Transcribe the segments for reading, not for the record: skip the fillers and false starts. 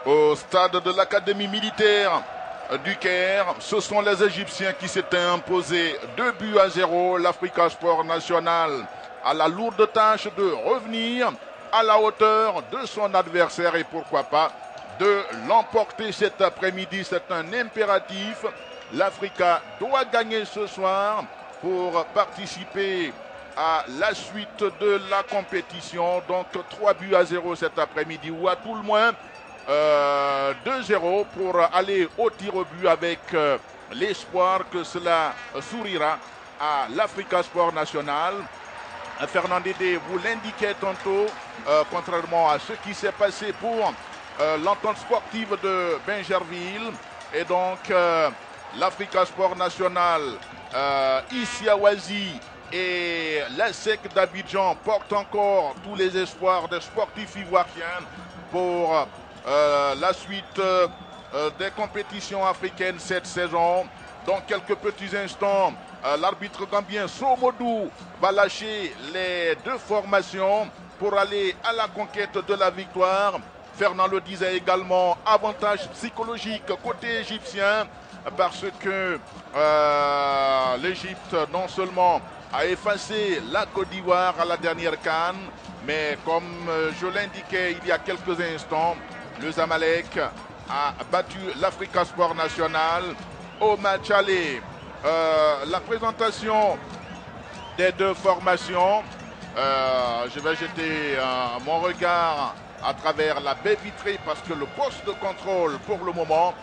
Au stade de l'Académie militaire du Caire, ce sont les Égyptiens qui s'étaient imposés 2 buts à 0. L'Africa Sport National a la lourde tâche de revenir à la hauteur de son adversaire et pourquoi pas de l'emporter cet après-midi. C'est un impératif. L'Africa doit gagner ce soir pour participer à la suite de la compétition. Donc 3 buts à 0 cet après-midi ou à tout le moins 2-0 pour aller au tir au but avec l'espoir que cela sourira à l'Africa Sport National. Fernandédé vous l'indiquait tantôt, contrairement à ce qui s'est passé pour l'entente sportive de Bingerville. Et donc l'Africa Sport National, ici à Oazy et la SEC d'Abidjan portent encore tous les espoirs des sportifs ivoiriens pour la suite des compétitions africaines cette saison. Dans quelques petits instants, l'arbitre gambien Somodou va lâcher les deux formations pour aller à la conquête de la victoire. Fernand le disait également, avantage psychologique côté égyptien parce que l'Égypte non seulement a effacé la Côte d'Ivoire à la dernière CAN, mais comme je l'indiquais il y a quelques instants, le Zamalek a battu l'Africa Sport National au match aller. La présentation des deux formations, je vais jeter mon regard à travers la baie vitrée parce que le poste de contrôle pour le moment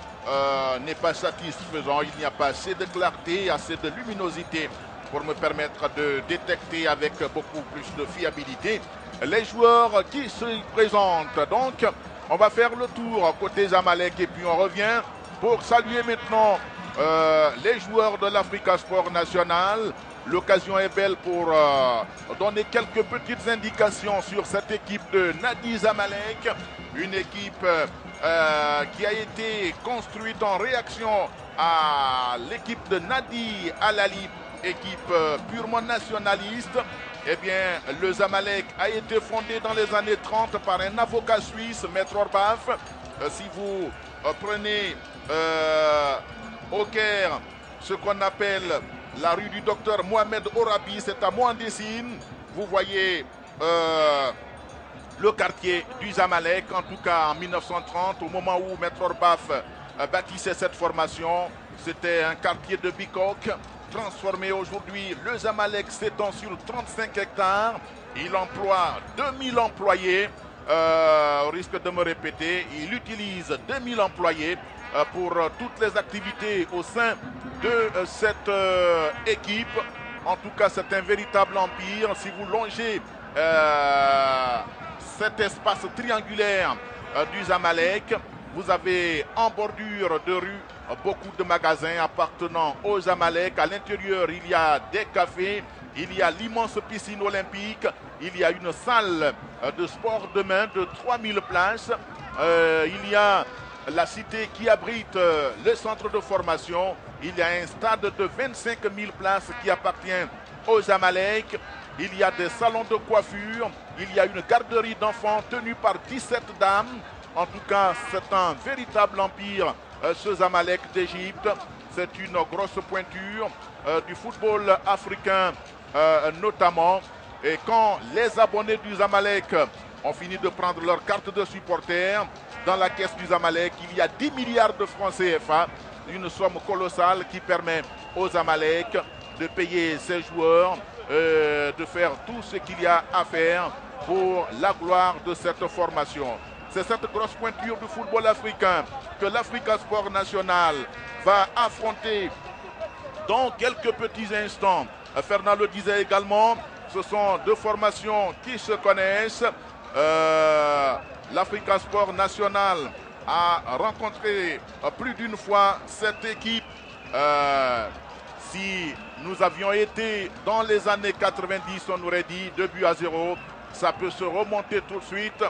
n'est pas satisfaisant. Il n'y a pas assez de clarté, assez de luminosité pour me permettre de détecter avec beaucoup plus de fiabilité les joueurs qui se présentent. Donc, on va faire le tour côté Zamalek et puis on revient pour saluer maintenant les joueurs de l'Africa Sport National. L'occasion est belle pour donner quelques petites indications sur cette équipe de Nadi Zamalek. Une équipe qui a été construite en réaction à l'équipe de Nadi Alali, équipe purement nationaliste. Eh bien, le Zamalek a été fondé dans les années 30 par un avocat suisse, Maître Orbaf. Si vous prenez au Caire ce qu'on appelle la rue du docteur Mohamed Orabi, c'est à Moandessine. Vous voyez le quartier du Zamalek, en tout cas en 1930, au moment où Maître Orbaf bâtissait cette formation. C'était un quartier de Bikok. Transformé aujourd'hui, le Zamalek s'étend sur 35 hectares. Il emploie 2000 employés. Au risque de me répéter, il utilise 2000 employés pour toutes les activités au sein de cette équipe. En tout cas, c'est un véritable empire. Si vous longez cet espace triangulaire du Zamalek, vous avez en bordure de rue beaucoup de magasins appartenant aux Zamalek. À l'intérieur, il y a des cafés, il y a l'immense piscine olympique, il y a une salle de sport de main de 3000 places. Il y a la cité qui abrite le centre de formation. Il y a un stade de 25 000 places qui appartient aux Zamalek. Il y a des salons de coiffure. Il y a une garderie d'enfants tenue par 17 dames. En tout cas, c'est un véritable empire, ce Zamalek d'Égypte. C'est une grosse pointure du football africain notamment. Et quand les abonnés du Zamalek ont fini de prendre leur carte de supporter, dans la caisse du Zamalek, il y a 10 milliards de francs CFA, une somme colossale qui permet aux Zamalek de payer ses joueurs, de faire tout ce qu'il y a à faire pour la gloire de cette formation. C'est cette grosse pointure du football africain que l'Africa Sport National va affronter dans quelques petits instants. Fernand le disait également, ce sont deux formations qui se connaissent. L'Africa Sport National a rencontré plus d'une fois cette équipe. Si nous avions été dans les années 90, on aurait dit 2 buts à 0. Ça peut se remonter tout de suite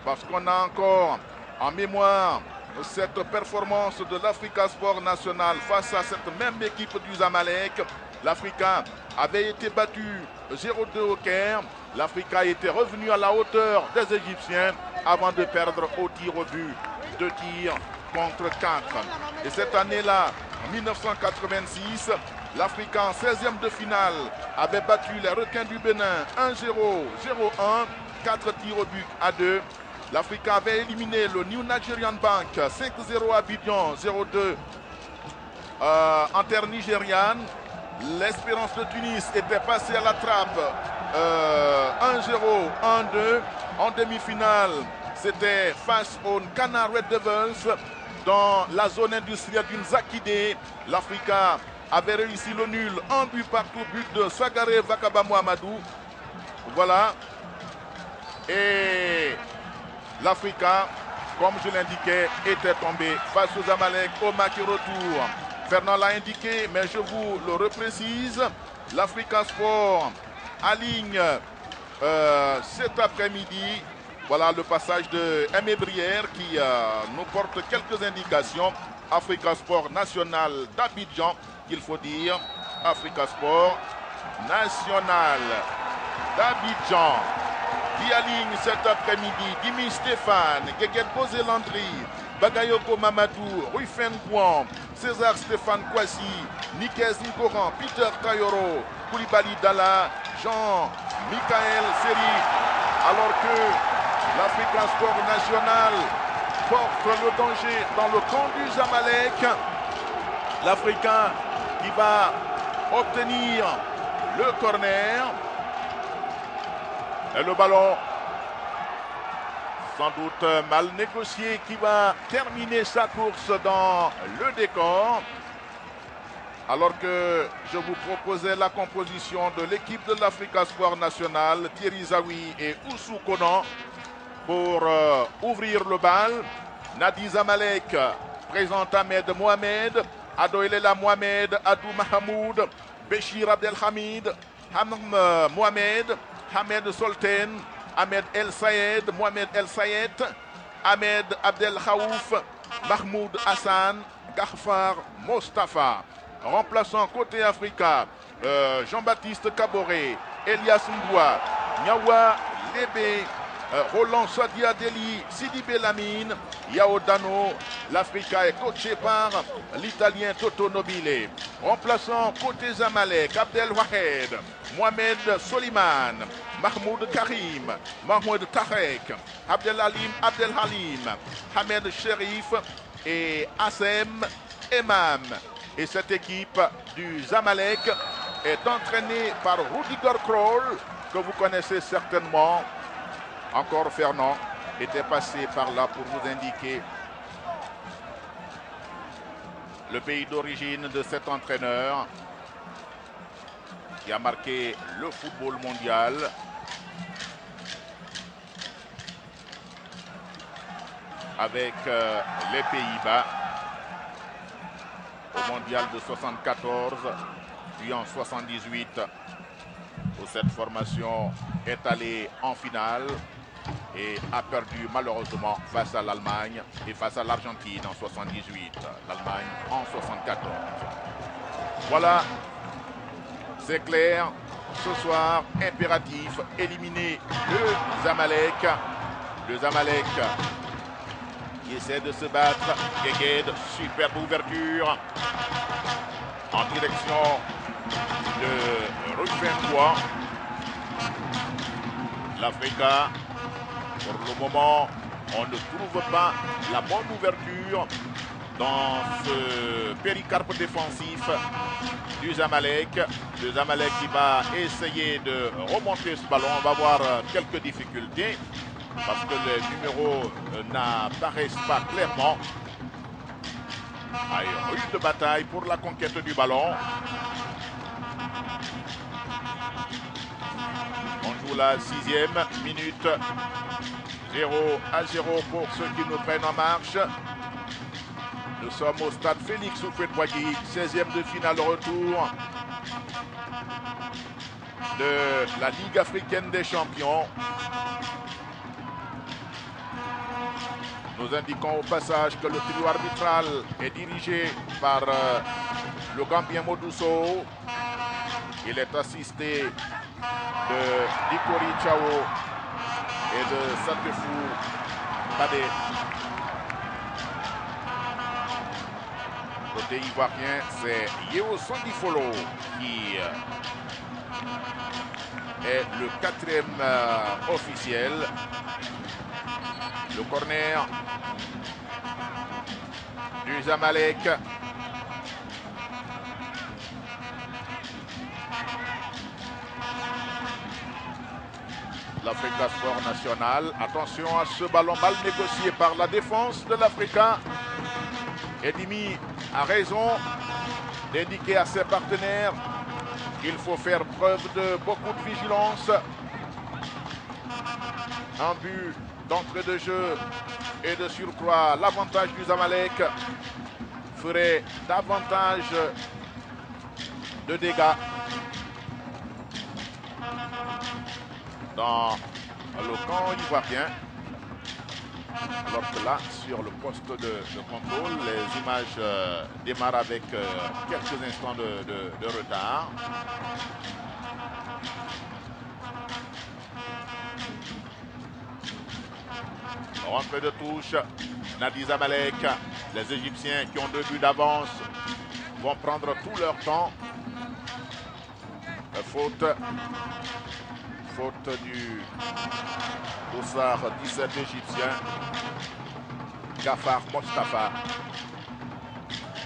parce qu'on a encore en mémoire cette performance de l'Africa Sport National face à cette même équipe du Zamalek. L'Africa avait été battu 0-2 au Caire. L'Africa était revenue à la hauteur des Égyptiens avant de perdre au tir au but. 2 tirs contre 4. Et cette année-là, en 1986, l'Africa en 16e de finale avait battu les Requins du Bénin 1-0, 0-1, 4 tirs au but à 2. L'Africa avait éliminé le New Nigerian Bank 5-0 à Abidjan, 0-2 en terre nigériane. L'Espérance de Tunis était passée à la trappe 1-0, 1-2. En demi-finale, c'était face aux Ghana Red Devils dans la zone industrielle d'une Zakidé. L'Africa avait réussi le nul, un but partout, but de Sagare Vakaba Mohamedou. Voilà. Et l'Africa, comme je l'indiquais, était tombé face aux Amalek au match retour. Fernand l'a indiqué, mais je vous le reprécise. L'Africa Sport aligne cet après-midi. Voilà le passage de Aimé Brière qui nous porte quelques indications. Africa Sport National d'Abidjan, qu'il faut dire. Africa Sport National d'Abidjan qui aligne cet après-midi Dimi Stéphane, Guéguet Bozé Landry, Bagayoko Mamadou, Rufen Gouan, César Stéphane Kouassi, Nikez Nkoran, Peter Kayoro, Koulibaly Dalla, Jean-Michael Seri, alors que l'Africa Sport National porte le danger dans le camp du Zamalek. L'Africain qui va obtenir le corner. Et le ballon, sans doute mal négocié, qui va terminer sa course dans le décor. Alors que je vous proposais la composition de l'équipe de l'Africa Sport National, Thierry Zawi et Oussou Konan, pour ouvrir le bal. Nadi Zamalek présente Ahmed Mohamed, Adoelela Mohamed, Adou Mahamoud, Béchir Abdelhamid, Hamam Mohamed, Hamed Solten, Ahmed El Sayed, Mohamed El Sayed, Ahmed Abdel Khaouf, Mahmoud Hassan, Gafar Mostafa. Remplaçant côté Africa, Jean-Baptiste Kaboré, Elias Mboua, Nyawa Lebe, Roland Sadia Deli, Sidi Bellamine, Yao Dano. L'Africa est coaché par l'Italien Toto Nobile. Remplaçant côté Zamalek, Abdel Wahed, Mohamed Soliman, Mahmoud Karim, Mahmoud Tarek, Abdel Halim, Hamed Sherif et Assem Emam. Et cette équipe du Zamalek est entraînée par Rudiger Kroll, que vous connaissez certainement. Encore Fernand était passé par là pour vous indiquer le pays d'origine de cet entraîneur qui a marqué le football mondial. Avec les Pays-Bas au mondial de 74, puis en 78, où cette formation est allée en finale et a perdu malheureusement face à l'Allemagne et face à l'Argentine en 78, l'Allemagne en 74. Voilà, c'est clair, ce soir, impératif, éliminer le Zamalek qui essaie de se battre. Guégued, superbe ouverture en direction de Rufenbois. L'Africa, pour le moment, on ne trouve pas la bonne ouverture dans ce péricarpe défensif du Zamalek. Le Zamalek qui va essayer de remonter ce ballon. On va avoir quelques difficultés parce que les numéros n'apparaissent pas clairement. Allez, rude bataille pour la conquête du ballon. On joue la 6e minute. 0-0 pour ceux qui nous prennent en marche. Nous sommes au stade Félix Houphouët-Boigny, 16e de finale retour de la Ligue africaine des champions. Nous indiquons au passage que le trio arbitral est dirigé par le Gambien Modou Sow. Il est assisté de Dikori Chao et de Satefou Bade. Côté ivoirien, c'est Yeo Sandifolo qui est le quatrième officiel. Le corner du Zamalek. L'Africa Sport National. Attention à ce ballon mal négocié par la défense de l'Africa. Edimi a raison d'indiquer à ses partenaires qu'il faut faire preuve de beaucoup de vigilance. Un but d'entrée de jeu et de surcroît l'avantage du Zamalek ferait davantage de dégâts dans le camp ivoirien. Alors que là, sur le poste de contrôle, les images démarrent avec quelques instants de retard. Rentrée de touche, Nadi Zamalek. Les Égyptiens qui ont 2 buts d'avance vont prendre tout leur temps. Faute du Dossard 17 égyptien. Gafar Mostafa.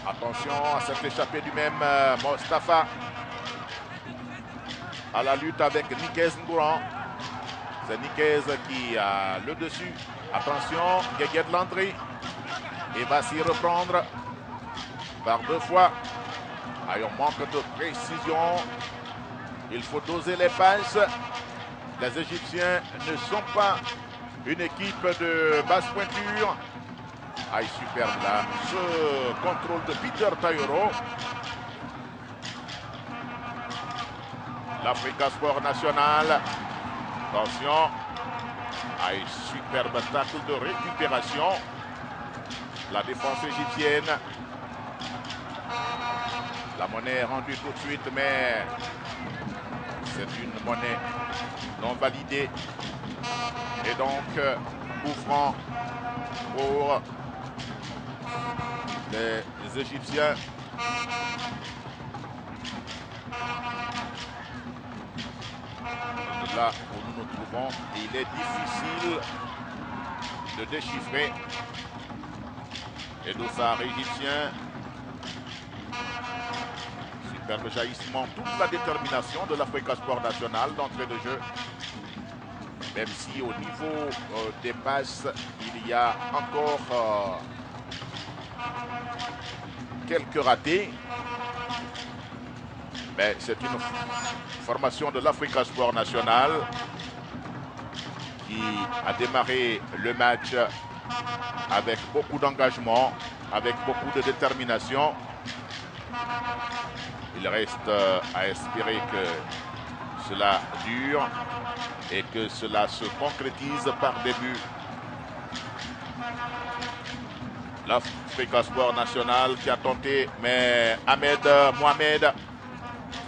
Attention à cette échappée du même Mostafa. À la lutte avec Nikez Ngouran. C'est Nikez qui a le dessus. Attention, Guéguet de Landry. Et va s'y reprendre par 2 fois. Ah, on manque de précision. Il faut doser les passes. Les Égyptiens ne sont pas une équipe de basse pointure. Ah, superbe là. Ce contrôle de Peter Taïro. L'Africa Sport National. Attention. Ah, superbe tacle de récupération. La défense égyptienne. La monnaie est rendue tout de suite, mais c'est une monnaie non validée. Et donc, coup franc pour les Égyptiens. Là où nous nous trouvons, il est difficile de déchiffrer les dossards égyptiens. Superbe jaillissement, toute la détermination de l'Africa Sport National d'entrée de jeu. Même si au niveau des passes, il y a encore quelques ratés. Mais c'est une formation de l'Africa Sport National qui a démarré le match avec beaucoup d'engagement, avec beaucoup de détermination. Il reste à espérer que cela dure et que cela se concrétise par des buts. L'Africa Sport National qui a tenté, mais Mohamed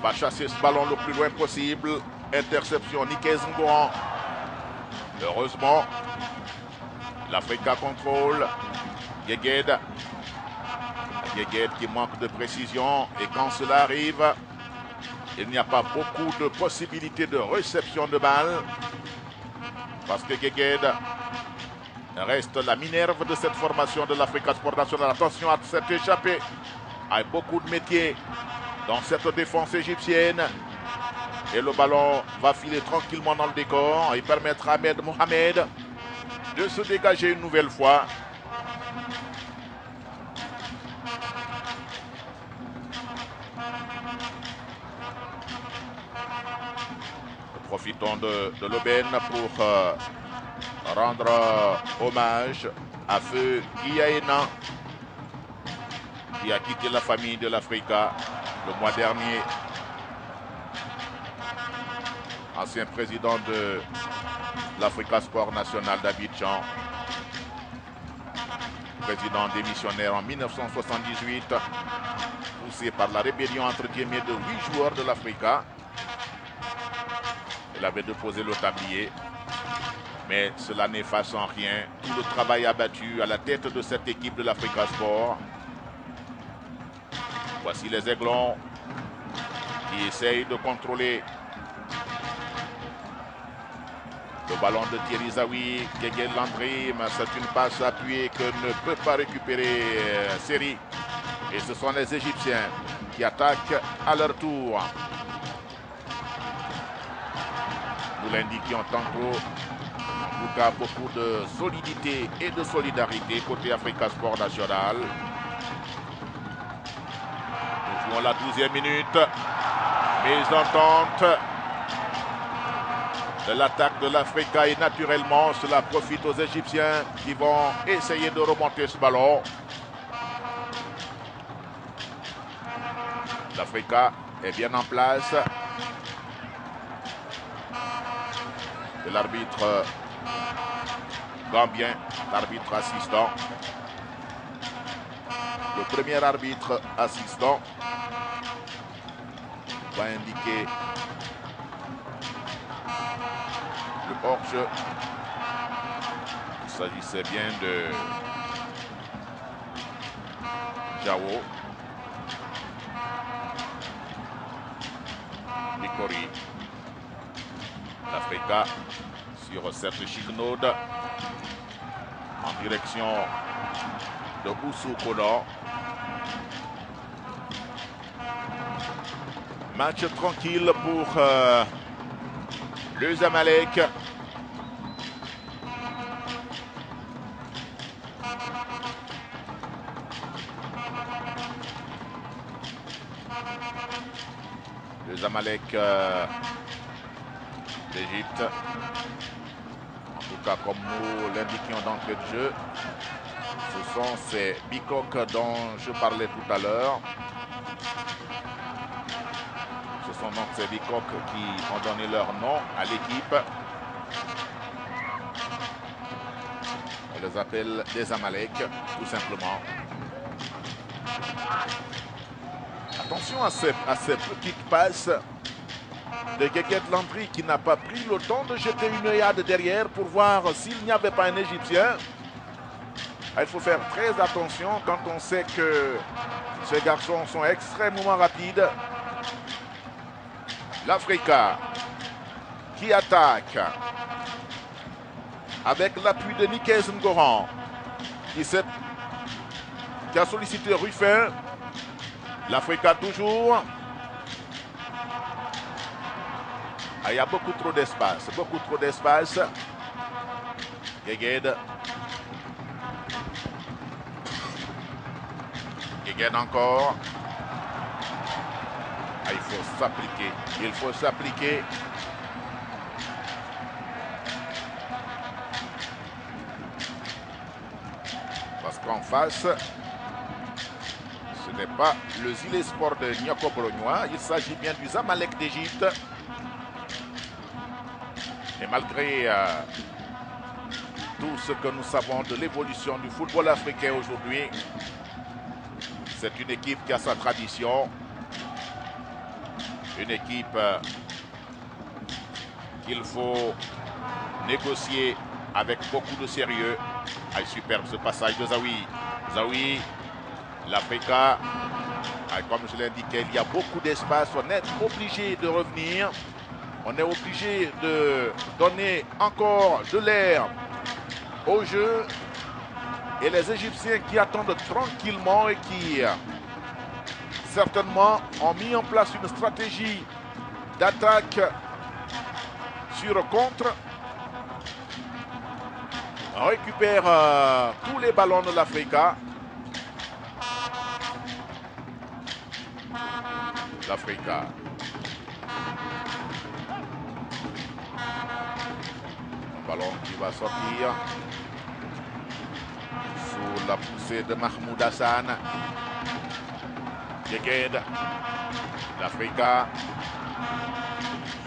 va chasser ce ballon le plus loin possible. Interception, Nikez Ngouran. Heureusement, l'Africa contrôle. Guéguet qui manque de précision. Et quand cela arrive, il n'y a pas beaucoup de possibilités de réception de balle. Parce que Guéguet reste la minerve de cette formation de l'Africa Sport National. Attention à cette échappée. Il y a beaucoup de métiers dans cette défense égyptienne. Et le ballon va filer tranquillement dans le décor et permettre à Ahmed Mohamed de se dégager une nouvelle fois. Profitons de l'aubaine pour rendre hommage à Feu Guiaena qui a quitté la famille de l'Africa le mois dernier. Ancien président de l'Africa Sport National d'Abidjan. Président démissionnaire en 1978. Poussé par la rébellion entre guillemets de 8 joueurs de l'Africa. Il avait déposé le tablier. Mais cela n'efface en rien tout le travail abattu à la tête de cette équipe de l'Africa Sport. Voici les Aiglons qui essayent de contrôler le ballon de Thierry Zawi. Guégué Landry, mais c'est une passe appuyée que ne peut pas récupérer Seri. Et ce sont les Égyptiens qui attaquent à leur tour. Nous l'indiquions tantôt. En tout cas, beaucoup de solidité et de solidarité côté Africa Sport National. Nous jouons la 12e minute. Mise en tente de l'attaque de l'Africa et naturellement, cela profite aux Égyptiens qui vont essayer de remonter ce ballon. L'Africa est bien en place. Et l'arbitre gambien, l'arbitre assistant. Le premier arbitre assistant va indiquer le hors-jeu. Il s'agissait bien de Jao. Bikori. L'Africa sur cette chignaude en direction de Oussou Kono. Match tranquille pour le Zamalek. Le Zamalek d'Égypte. En tout cas, comme nous l'indiquions d'entrée de jeu, ce sont ces bicoques dont je parlais tout à l'heure. Ce sont donc ces bicoques qui ont donné leur nom à l'équipe. On les appelle des Zamalek, tout simplement. Attention à ces petites passes de Guégué Landry qui n'a pas pris le temps de jeter une œillade derrière pour voir s'il n'y avait pas un Égyptien. Il faut faire très attention quand on sait que ces garçons sont extrêmement rapides. L'Africa qui attaque avec l'appui de Nikez Ngoran qui a sollicité Ruffin. L'Africa toujours. Ah, il y a beaucoup trop d'espace. Beaucoup trop d'espace. Guégued. Guégued encore. Ah, il faut s'appliquer. Il faut s'appliquer. Parce qu'en face, ce n'est pas le Zile Sport de Nyoko Bolognois. Il s'agit bien du Zamalek d'Égypte. Et malgré tout ce que nous savons de l'évolution du football africain aujourd'hui, c'est une équipe qui a sa tradition. Une équipe qu'il faut négocier avec beaucoup de sérieux. Ah, superbe ce passage de Zawi. Zawi, l'Africa, comme je l'ai indiqué, il y a beaucoup d'espace. On est obligé de revenir. On est obligé de donner encore de l'air au jeu. Et les Égyptiens qui attendent tranquillement et qui certainement ont mis en place une stratégie d'attaque sur contre. Récupère tous les ballons de l'Africa. L'Africa. Un ballon qui va sortir sous la poussée de Mahmoud Hassan. Guégued. L'Africa.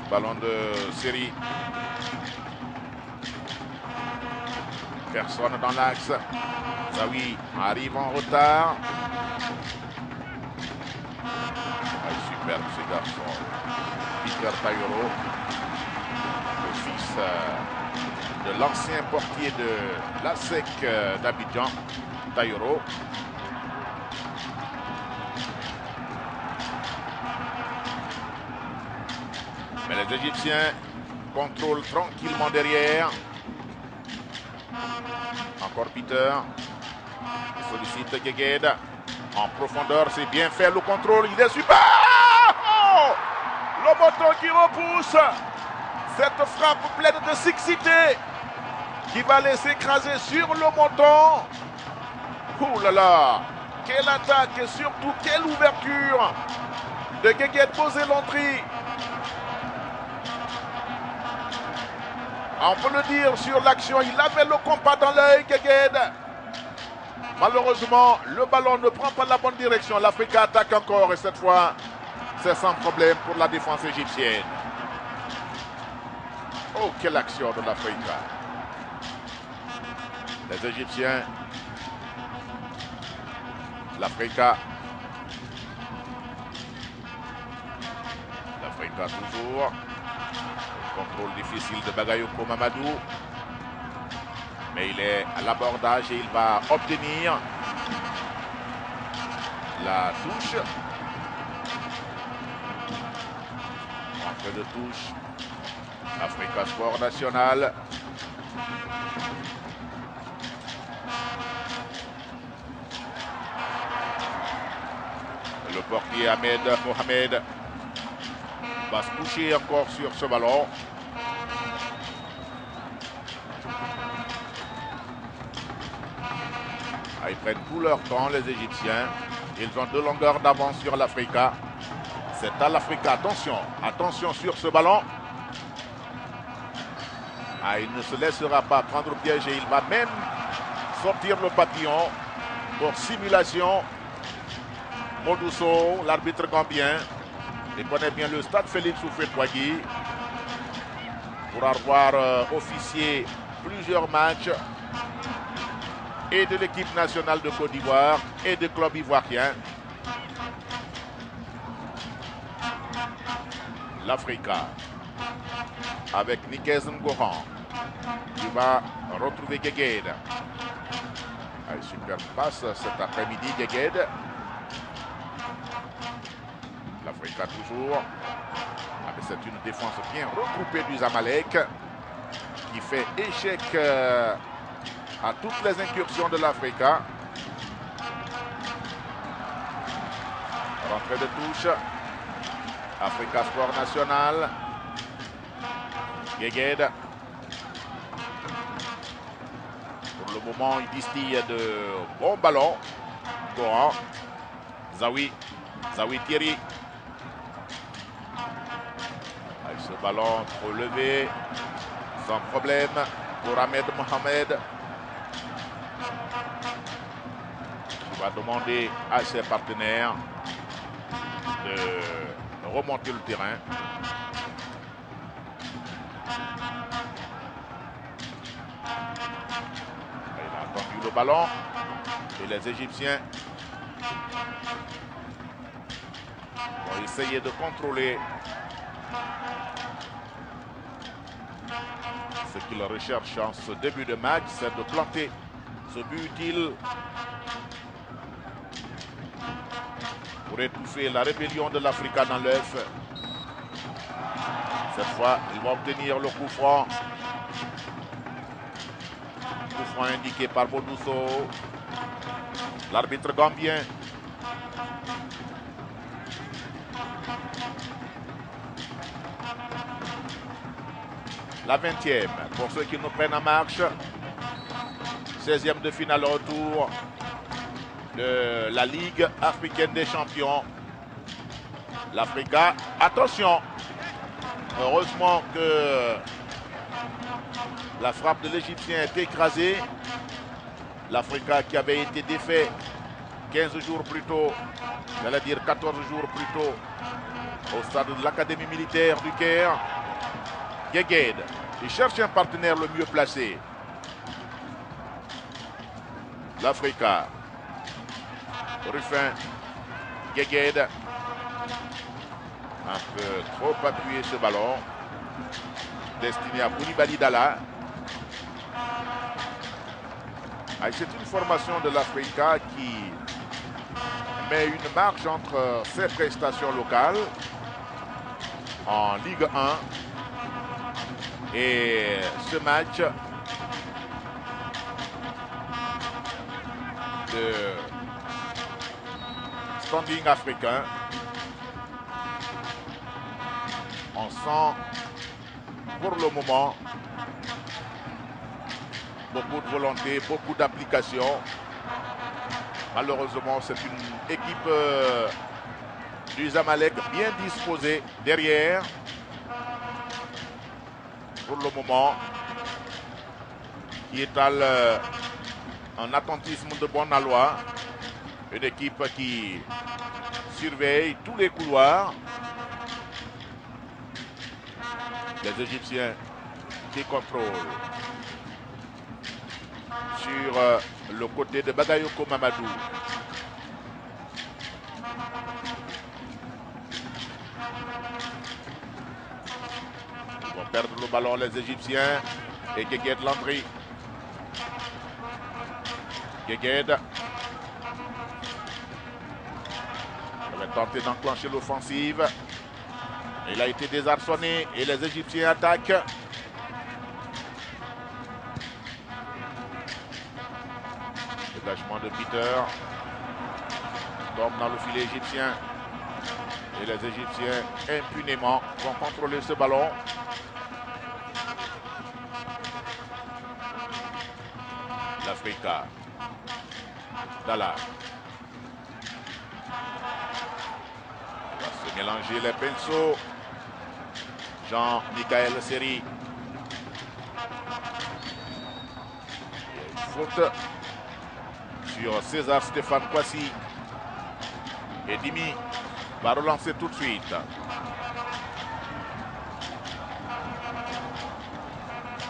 Ballon de Seri. Personne dans l'axe. Zawi arrive en retard. Ah, superbe ce garçon. Peter Tayoro. le fils de l'ancien portier de l'ASEC d'Abidjan, Tayoro. Mais les Égyptiens contrôlent tranquillement derrière. Encore Peter. Il sollicite Guéguède. En profondeur, c'est bien fait. Le contrôle, il est super. Oh, le moton qui repousse. Cette frappe pleine de sexité qui va laisser écraser sur le moton. Ouh là là. Quelle attaque et surtout quelle ouverture de Guéguède Bozé-Landry. On peut le dire sur l'action, il avait le compas dans l'œil, Guéguède. Malheureusement, le ballon ne prend pas la bonne direction. L'Afrique attaque encore et cette fois, c'est sans problème pour la défense égyptienne. Oh, quelle action de l'Afrique. Les Égyptiens, l'Afrique toujours. Contrôle difficile de Bagayoko Mamadou. Mais il est à l'abordage et il va obtenir la touche. Entrée de touche. Africa Sport National. Le portier Ahmed Mohamed va se coucher encore sur ce ballon. Ils prennent tout leur temps, les Égyptiens. Ils ont 2 longueurs d'avance sur l'Africa. C'est à l'Africa. Attention, attention sur ce ballon. Il ne se laissera pas prendre au piège et il va même sortir le papillon pour simulation. Modousso, l'arbitre gambien, il connaît bien le stade Félix Houphouët-Boigny pour avoir officié plusieurs matchs et de l'équipe nationale de Côte d'Ivoire et des clubs ivoiriens. L'Africa avec Nikez Ngoran qui va retrouver Guéguède. Super passe cet après-midi, Guéguède. L'Africa toujours. Mais c'est une défense bien regroupée du Zamalek qui fait échec à toutes les incursions de l'Africa. Rentrée de touche. Africa Sport National. Guéguède. Pour le moment, il distille de bons ballons. Coran. Zawi Thierry. Avec ce ballon trop levé. Sans problème pour Ahmed Mohamed. Il va demander à ses partenaires de remonter le terrain. Il a attendu le ballon et les Égyptiens vont essayer de contrôler ce qu'ils recherchent en ce début de match, c'est de planter ce but utile pour étouffer la rébellion de l'Africa dans l'œuf. Cette fois, ils vont obtenir le coup franc. Coup franc indiqué par Modousso. L'arbitre gambien. La 20e, pour ceux qui nous prennent en marche. 16e de finale retour de la Ligue africaine des champions. L'Africa, attention. Heureusement que la frappe de l'Égyptien est écrasée. L'Africa qui avait été défait 15 jours plus tôt, j'allais dire 14 jours plus tôt, au stade de l'Académie militaire du Caire. Guéguède, il cherche un partenaire le mieux placé. L'Africa. Ruffin. Guéguède. Un peu trop appuyé ce ballon. destiné à Koulibaly Dalla. C'est une formation de l'Africa qui met une marge entre ses prestations locales en Ligue 1 et ce match de standing africain. On sent pour le moment beaucoup de volonté, beaucoup d'application. Malheureusement, c'est une équipe du Zamalek bien disposée derrière. Pour le moment, qui étale un attentisme de bon aloi. Une équipe qui surveille tous les couloirs. Les Égyptiens qui contrôlent sur le côté de Bagayoko Mamadou. Ils vont perdre le ballon les Égyptiens et Guégued Landry. Guégued va tenter d'enclencher l'offensive. Il a été désarçonné et les Égyptiens attaquent. Dégagement de Peter. Tombe dans le filet égyptien. Et les Égyptiens impunément vont contrôler ce ballon. L'Africa. Dalla. Il va se mélanger les pinceaux. Jean-Michael Seri. Il y a une faute sur César Stéphane Kouassi. Et Dimi va relancer tout de suite.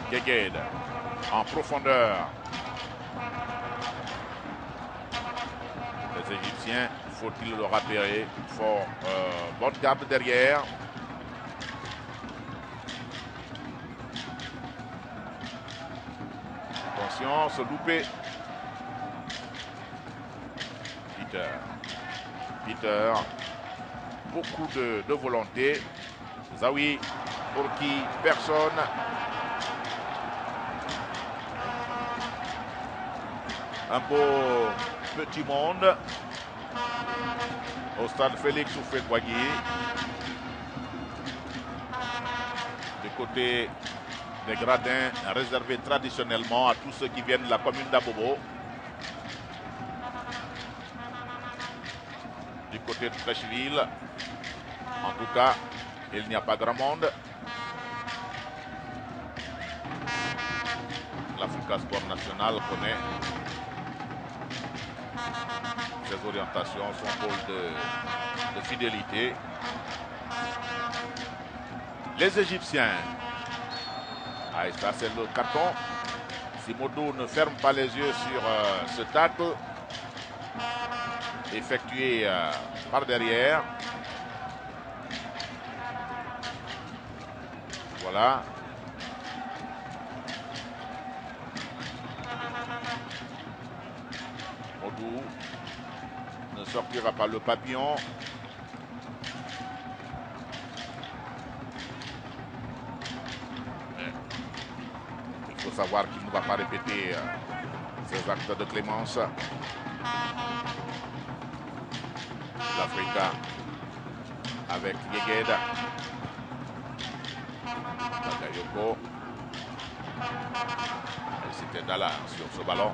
Guégued en profondeur. Les Égyptiens, faut-il le rappeler, font bonne garde derrière. Attention, se louper. Peter, beaucoup de volonté. Zawi, pour qui personne. Un beau petit monde au stade Félix Houphouët-Boigny. Du côté des gradins réservés traditionnellement à tous ceux qui viennent de la commune d'Abobo. Du côté de Fraîcheville, en tout cas, il n'y a pas grand monde. L'Africa Sport National connaît ses orientations, son rôle de fidélité. Les Égyptiens. Et ça c'est le carton. Si Modou ne ferme pas les yeux sur ce tacle effectué par derrière. Voilà. Modou ne sortira pas le papillon. Il faut savoir qu'il ne va pas répéter ces actes de clémence. L'Africa avec Guégued. Bagayoko. Et c'était Dalla sur ce ballon.